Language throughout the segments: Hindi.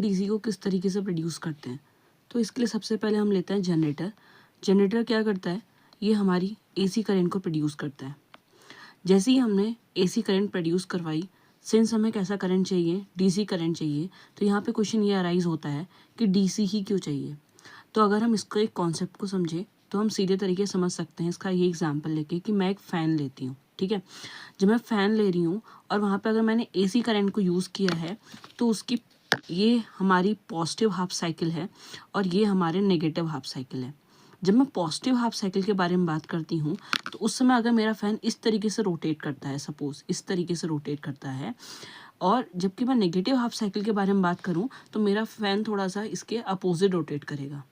डीसी को किस तरीके से प्रोड्यूस करते हैं। तो इसके लिए सबसे पहले हम लेते हैं जनरेटर। जनरेटर क्या करता है, ये हमारी एसी करंट को प्रोड्यूस करता है। जैसे ही हमने एसी करंट प्रोड्यूस करवाई, सिंस हमें कैसा करंट चाहिए, डीसी करंट चाहिए, तो यहाँ पे क्वेश्चन ये अराइज होता है कि डीसी ही क्यों चाहिए। तो अगर हम इसको एक कॉन्सेप्ट को समझे तो हम सीधे तरीके से समझ सकते हैं इसका ये एग्जांपल लेके कि मैं एक फ़ैन लेती हूँ, ठीक है। जब मैं फ़ैन ले रही हूँ और वहाँ पे अगर मैंने एसी करंट को यूज़ किया है तो उसकी ये हमारी पॉजिटिव हाफ साइकिल है और ये हमारे नेगेटिव हाफ साइकिल है। जब मैं पॉजिटिव हाफ साइकिल के बारे में बात करती हूँ तो उस समय अगर मेरा फ़ैन इस तरीके से रोटेट करता है, सपोज़ इस तरीके से रोटेट करता है, और जबकि मैं नेगेटिव हाफ साइकिल के बारे में बात करूँ तो मेरा फ़ैन थोड़ा सा इसके अपोजिट रोटेट करेगा,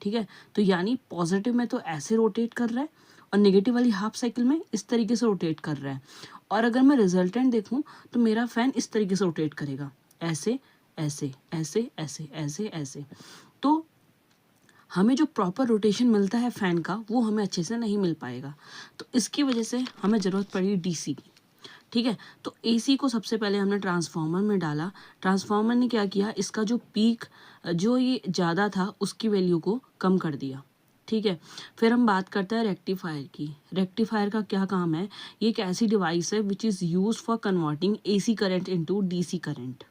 ठीक है। तो यानी पॉजिटिव में तो ऐसे रोटेट कर रहा है और नेगेटिव वाली हाफ साइकिल में इस तरीके से रोटेट कर रहा है। और अगर मैं रिजल्टेंट देखूँ तो मेरा फ़ैन इस तरीके से रोटेट करेगा, ऐसे ऐसे ऐसे ऐसे ऐसे ऐसे। तो हमें जो प्रॉपर रोटेशन मिलता है फ़ैन का वो हमें अच्छे से नहीं मिल पाएगा। तो इसकी वजह से हमें ज़रूरत पड़ी डीसी की, ठीक है। तो एसी को सबसे पहले हमने ट्रांसफार्मर में डाला। ट्रांसफार्मर ने क्या किया, इसका जो पीक जो ये ज़्यादा था उसकी वैल्यू को कम कर दिया, ठीक है। फिर हम बात करते हैं रेक्टिफायर की। रेक्टिफायर का क्या काम है, ये एक ऐसी डिवाइस है which is used for converting AC current into DC current.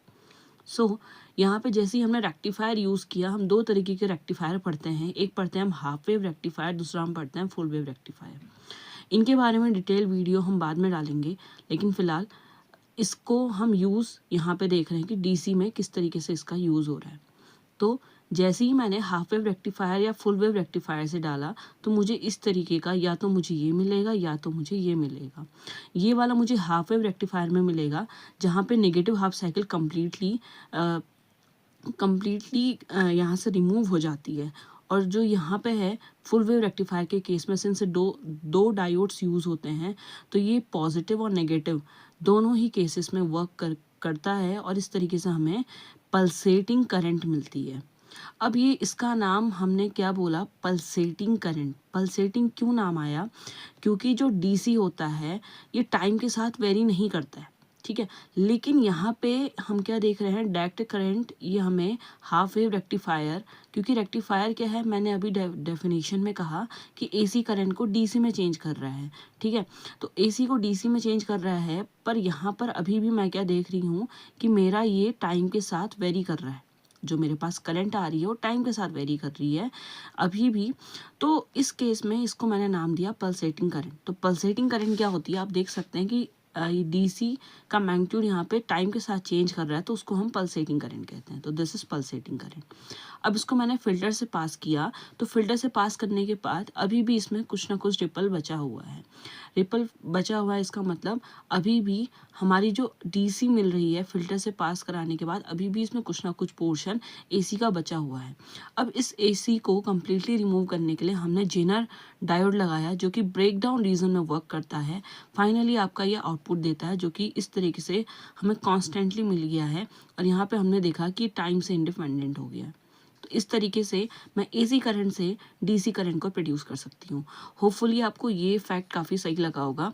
So यहाँ पे जैसे ही हमने रेक्टिफायर यूज़ किया, हम दो तरीके के रेक्टिफायर पढ़ते हैं। एक पढ़ते हैं हम हाफ वेव रेक्टिफायर, दूसरा हम पढ़ते हैं फुल वेव रेक्टिफायर। इनके बारे में डिटेल वीडियो हम बाद में डालेंगे, लेकिन फ़िलहाल इसको हम यूज़ यहाँ पे देख रहे हैं कि डीसी में किस तरीके से इसका यूज़ हो रहा है। तो जैसे ही मैंने हाफ वेव रेक्टिफायर या फुल वेव रेक्टिफायर से डाला तो मुझे इस तरीके का या तो मुझे ये मिलेगा या तो मुझे ये मिलेगा। ये वाला मुझे हाफ वेव रेक्टिफायर में मिलेगा जहाँ पे नेगेटिव हाफ साइकिल कम्प्लीटली यहाँ से रिमूव हो जाती है। और जो यहाँ पे है फुल वेव रेक्टिफायर के केस में सिंस दो डायोड्स यूज़ होते हैं तो ये पॉजिटिव और नेगेटिव दोनों ही केसेस में वर्क करता है और इस तरीके से हमें पल्सेटिंग करंट मिलती है। अब ये इसका नाम हमने क्या बोला, पल्सेटिंग करंट। पल्सेटिंग क्यों नाम आया, क्योंकि जो डीसी होता है ये टाइम के साथ वेरी नहीं करता है, ठीक है। लेकिन यहाँ पे हम क्या देख रहे हैं, डायरेक्ट करंट ये हमें हाफ वेव रेक्टिफायर, क्योंकि रेक्टिफायर क्या है, मैंने अभी डेफिनेशन में कहा कि एसी करंट को डीसी में चेंज कर रहा है, ठीक है। तो एसी को डीसी में चेंज कर रहा है, पर यहाँ पर अभी भी मैं क्या देख रही हूँ कि मेरा ये टाइम के साथ वेरी कर रहा है। जो मेरे पास करंट आ रही है वो टाइम के साथ वेरी कर रही है अभी भी। तो इस केस में इसको मैंने नाम दिया पल्सेटिंग करंट। तो पल्सेटिंग करंट क्या होती है, आप देख सकते हैं कि डीसी का मैग्नीट्यूड यहाँ पे टाइम के साथ चेंज कर रहा है तो उसको हम पल्सेटिंग करंट कहते हैं। तो दिस इज पल्सेटिंग करंट। अब इसको मैंने फ़िल्टर से पास किया, तो फ़िल्टर से पास करने के बाद अभी भी इसमें कुछ ना कुछ रिपल बचा हुआ है। रिपल बचा हुआ है इसका मतलब अभी भी हमारी जो डीसी मिल रही है फ़िल्टर से पास कराने के बाद अभी भी इसमें कुछ ना कुछ पोर्शन एसी का बचा हुआ है। अब इस एसी को कम्प्लीटली रिमूव करने के लिए हमने जेनर डायोड लगाया जो कि ब्रेक डाउन रीजन में वर्क करता है। फाइनली आपका ये आउटपुट देता है जो कि इस तरीके से हमें कॉन्स्टेंटली मिल गया है और यहाँ पे हमने देखा कि टाइम से इंडिपेंडेंट हो गया। तो इस तरीके से मैं एसी करंट से डीसी करंट को प्रोड्यूस कर सकती हूँ। होपफुली आपको ये फैक्ट काफ़ी सही लगा होगा।